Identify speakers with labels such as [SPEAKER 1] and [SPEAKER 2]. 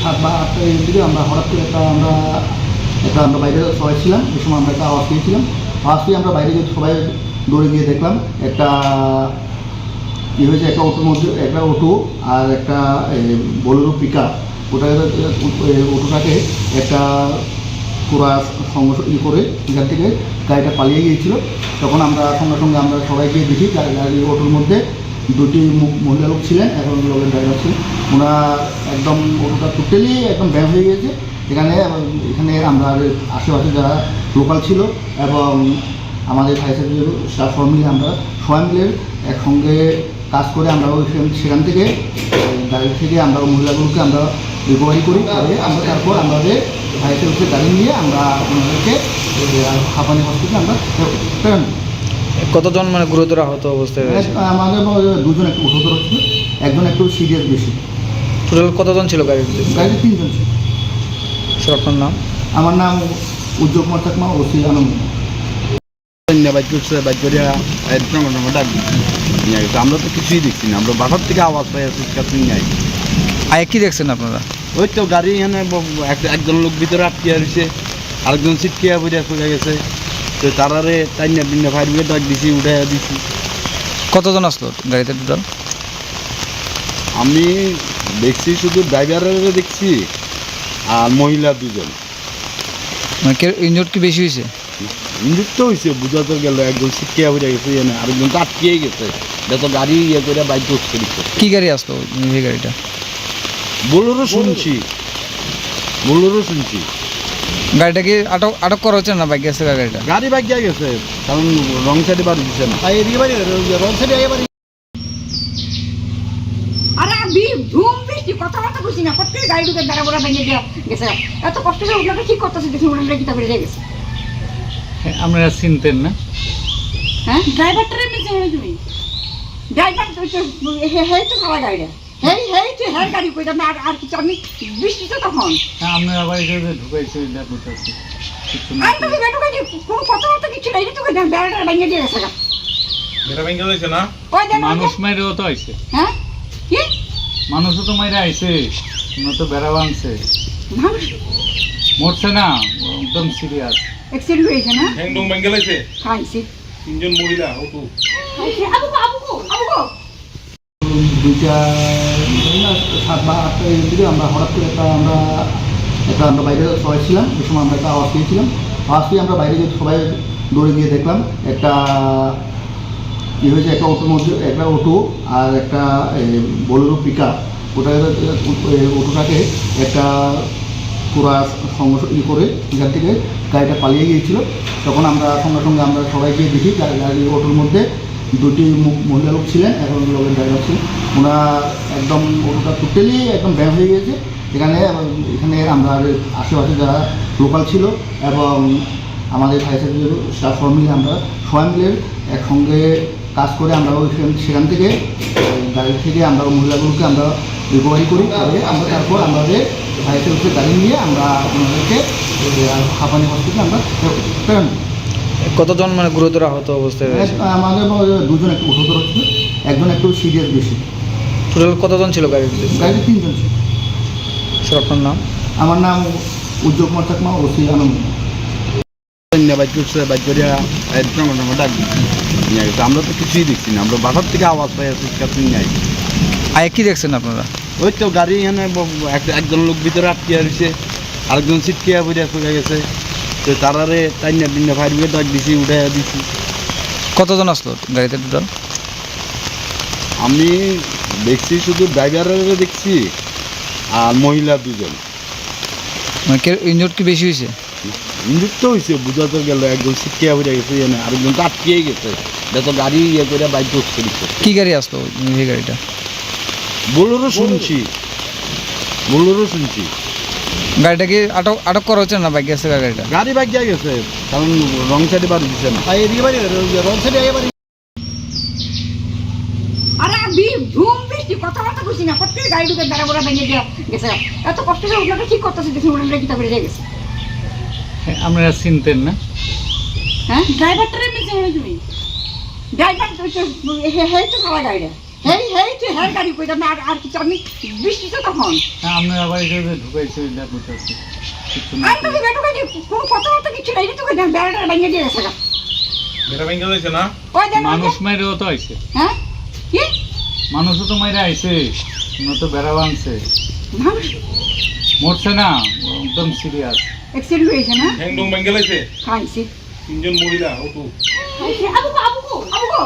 [SPEAKER 1] 7 বা 8টা দিকে আমরা হঠাৎ করে আমরা বাইরে সবাই ছিলাম। এই সময় আমরা একটা আওয়াজ পেয়েছিলাম। আওয়াজ পেয়ে আমরা বাইরে গিয়ে সবাই দৌড়ে গিয়ে দেখলাম একটা কী হয়েছে, একটা অটোর মধ্যে একটা অটো আর একটা বোলেরো পিকআপ, অটোটাকে একটা পুরা করে এখান থেকে গাড়িটা পালিয়ে গিয়েছিল। তখন আমরা সঙ্গে সঙ্গে আমরা সবাই গিয়ে দেখি গাড়ি ওটোর মধ্যে দুটি মহিলা লোক ছিলেন, এখন লোকের ড্রাইভার ছিলেন। ওনার একদম অটোটা টোটালি একদম ব্যান হয়ে গিয়েছে। এখানে আমরা আশেপাশে যারা লোকাল ছিল এবং আমাদের ফায়ার সার্ভিসের স্টাফ সবাই মিলে আমরা সবাই মিলে একসঙ্গে কাজ করে আমরা সেখান থেকে গাড়ি থেকে আমরা মহিলাগুলোকে আমরা রিকভারি করি। তারপর আমাদের ফায়ার সার্ভিসের গাড়ি নিয়ে আমরা ওনাদেরকে হাঁপানি হসপিটালে আমরা প্রেরণ করি।
[SPEAKER 2] কতজন মানে গুরুতর আহত অবস্থায় রয়েছে?
[SPEAKER 1] আমাদের দুজন একটু গুরুতর হচ্ছে, একজন একটু সিরিয়াস বেশি।
[SPEAKER 2] টোটাল কতজন ছিল গাড়িতে?
[SPEAKER 1] গাড়িতে 3 জন ছিল।
[SPEAKER 2] স্যার আপনার নাম?
[SPEAKER 1] আমার নাম উজ্জ্বল কুমার চাকমা, ওসি আনন্দ।
[SPEAKER 3] আমরা তো কিছুই দেখছি না, আমরা বাসার থেকে আওয়াজ পাই নাই।
[SPEAKER 2] আয় কি দেখছেন আপনারা?
[SPEAKER 3] ওই তো গাড়ি এখানে একজন লোক ভিতরে আটকিয়া রয়েছে, আরেকজন ছিটকিয়া পড়ে গেছে। তো তারারে টাইনা টিনা ফায়ার ব্রিগেড ডাক দিছি, উঠাইয়া দিছি।
[SPEAKER 2] কতজন আসলো গাড়িতে টোটাল?
[SPEAKER 3] আমি দেখছি শুধু ড্রাইভারের দেখছি আর মহিলা 2 জন।
[SPEAKER 2] মানে ইনজুর্ড কি বেশি হয়েছে?
[SPEAKER 3] ইঞ্জুর তো হয়েছে, বোঝা তো গেল। একজন ছিটকিয়া পড়ে গেছে, আরেকজন তো আটকিয়ে গেছে। যত গাড়ি করে বাইক করছে।
[SPEAKER 2] কি গাড়ি আসলো এই গাড়িটা?
[SPEAKER 3] বোলেরো শুনছি।
[SPEAKER 2] গাড়িটা কি আটক করা হচ্ছে না? বাইক গেছে গাড়িটা?
[SPEAKER 3] গাড়ি বাইক গেছে, কারণ রং সাইডে বাড়ি দিচ্ছে না।
[SPEAKER 4] আরে আমি ধুম বৃষ্টি কথাবার্তা বুঝি না, প্রত্যেক গাড়ি ঢুকে দাঁড়া বড়া ভেঙে দিয়ে গেছে। এত কষ্ট করে ওগুলোকে ঠিক করতেছে, দেখুন ওনারা কিতা করে গেছে।
[SPEAKER 2] আপনারা চিনতেন না?
[SPEAKER 4] হ্যাঁ, ড্রাইভারটারে মিছে হয়ে তুমি ড্রাইভার হেই তো খাওয়া গাড়িটা হেই তো হের গাড়ি কই যাবে। আর কিছু আমি বৃষ্টি তো তখন
[SPEAKER 2] আপনার আবার এখানে ঢুকাইছে
[SPEAKER 4] আর তো বেটুকাই কোনো কথাবার্তা কিছু নাই, তো বেড়াটা ভেঙে দিয়ে গেছে।
[SPEAKER 5] বেড়া ভেঙে গেছে না?
[SPEAKER 4] ওই দেন
[SPEAKER 2] মানুষ মাইরেও তো আইছে।
[SPEAKER 4] হ্যাঁ কি
[SPEAKER 2] মানুষও তো মাইরে আইছে, তোমরা তো বেড়া ভাঙছে।
[SPEAKER 4] মানুষ
[SPEAKER 2] মরছে না, একদম সিরিয়াস।
[SPEAKER 4] অ্যাক্সিডেন্ট হয়েছে না?
[SPEAKER 5] হ্যাংডং ভেঙে গেছে।
[SPEAKER 4] খাইছি
[SPEAKER 5] 3 জন মহিলা অটো।
[SPEAKER 4] আবু
[SPEAKER 1] 7 বা 8টা দিকে আমরা হঠাৎ করে আমরা বাইরে সবাই ছিলাম। এই সময় আমরা একটা আওয়াজ পেয়েছিলাম। আওয়াজ পেয়ে আমরা বাইরে গিয়ে সবাই দৌড়ে গিয়ে দেখলাম একটা কী হয়েছে, একটা অটোর মধ্যে একটা অটো আর একটা বোলেরো পিকআপ, অটোটাকে একটা পুরা করে এখান থেকে গাড়িটা পালিয়ে গিয়েছিল। তখন আমরা সঙ্গে সঙ্গে আমরা সবাই গিয়ে দেখি গাড়ি ওটোর মধ্যে দুটি মহিলা লোক ছিলেন, এখন লোকের ড্রাইভার ছিলেন। ওনার একদম অটোটা টোটালি একদম ব্যান হয়ে গিয়েছে। এখানে আমরা আশেপাশে যারা লোকাল ছিল এবং আমাদের ফায়ার সার্ভিসের স্টাফ সবাই মিলে আমরা সবাই মিলে একসঙ্গে কাজ করে আমরা সেখান থেকে গাড়ি থেকে আমরা মহিলাগুলোকে আমরা রিকভারি করি। তারপর আমাদের ফায়ার সার্ভিসের গাড়ি নিয়ে আমরা ওনাদেরকে হাঁপানি হসপিটালে আমরা প্রেরণ করি।
[SPEAKER 2] কতজন মানে গুরুতর আহত অবস্থায় রয়েছে?
[SPEAKER 1] আমাদের 2 জন একটু গুরুতর হচ্ছে, একজন একটু সিরিয়াস বেশি।
[SPEAKER 2] টোটাল কতজন ছিল গাড়িতে?
[SPEAKER 1] গাড়িতে 3 জন ছিল।
[SPEAKER 2] স্যার আপনার নাম?
[SPEAKER 1] আমার নাম উজ্জ্বল কুমার চাকমা, ওসি আনন্দ।
[SPEAKER 3] আমরা তো কিছুই দেখছি না, আমরা বাসার থেকে আওয়াজ পাই নাই।
[SPEAKER 2] আয় কি দেখছেন আপনারা?
[SPEAKER 3] ওই তো গাড়ি এখানে একজন লোক ভিতরে আটকিয়া রয়েছে, আরেকজন ছিটকিয়া পড়ে গেছে। তো তারারে টাইনা টিনা ফায়ার ব্রিগেড ডাক দিছি, উঠাইয়া দিছি।
[SPEAKER 2] কতজন আসলো গাড়িতে টোটাল?
[SPEAKER 3] আমি দেখছি শুধু ড্রাইভারের দেখছি আর মহিলা 2 জন।
[SPEAKER 2] মানে ইনজুর্ড কি বেশি হয়েছে?
[SPEAKER 3] ইঞ্জুর তো হয়েছে, বোঝা তো গেল। একজন ছিটকিয়া পড়ে গেছে, আরেকজন তো আটকিয়ে গেছে। যত গাড়ি করে বাইক করছে।
[SPEAKER 2] কি গাড়ি আসলো এই গাড়িটা?
[SPEAKER 3] বোলেরো শুনছি।
[SPEAKER 2] গাড়িটা কি আটক করা হচ্ছে না? বাইক গেছে গাড়িটা?
[SPEAKER 3] গাড়ি বাইক গেছে, কারণ রং সাইডে বাড়ি দিচ্ছে না।
[SPEAKER 4] আরে আমি ধুম বৃষ্টি কথাবার্তা বুঝি না, প্রত্যেক গাড়ি ঢুকে দাঁড়া বড়া ভেঙে দিয়ে গেছে। এত কষ্ট করে ওগুলোকে ঠিক করতেছে, দেখুন ওনারা কিতা করে গেছে।
[SPEAKER 2] আপনারা চিনতেন না?
[SPEAKER 4] হ্যাঁ, ড্রাইভারটারে মিছে হয়ে তুমি ড্রাইভার হেই তো খাওয়া গাড়িটা হেই হেই তো হের গাড়ি কইতাম না আর কিছু আমি বৃষ্টি তো তখন
[SPEAKER 6] আমরা আবার এটা ঢুকাইছে এটা বুঝতেছি কিছু না
[SPEAKER 4] আর তো বেটো কাছে কোনো কথাবার্তা কিছু নাই তো কইতাম বেড়াটা ভেঙে দিয়ে গেছে গা।
[SPEAKER 5] বেড়া ভেঙে গেছে না?
[SPEAKER 4] ওই দেন ওই
[SPEAKER 6] মানুষ
[SPEAKER 4] দেন।
[SPEAKER 6] মাইরেও তো আইছে
[SPEAKER 4] হ্যাঁ কি
[SPEAKER 6] মানুষও তো মাইরে আইছে তোমরা তো বেড়া বানছে
[SPEAKER 4] মানুষ
[SPEAKER 6] মরছে না একদম সিরিয়াস
[SPEAKER 4] অ্যাক্সিডেন্ট হয়েছে না
[SPEAKER 5] ঠ্যাং ডং ভেঙে গেছে।
[SPEAKER 4] খাইছে
[SPEAKER 5] তিনজন মহিলা ও তো
[SPEAKER 4] আবু গো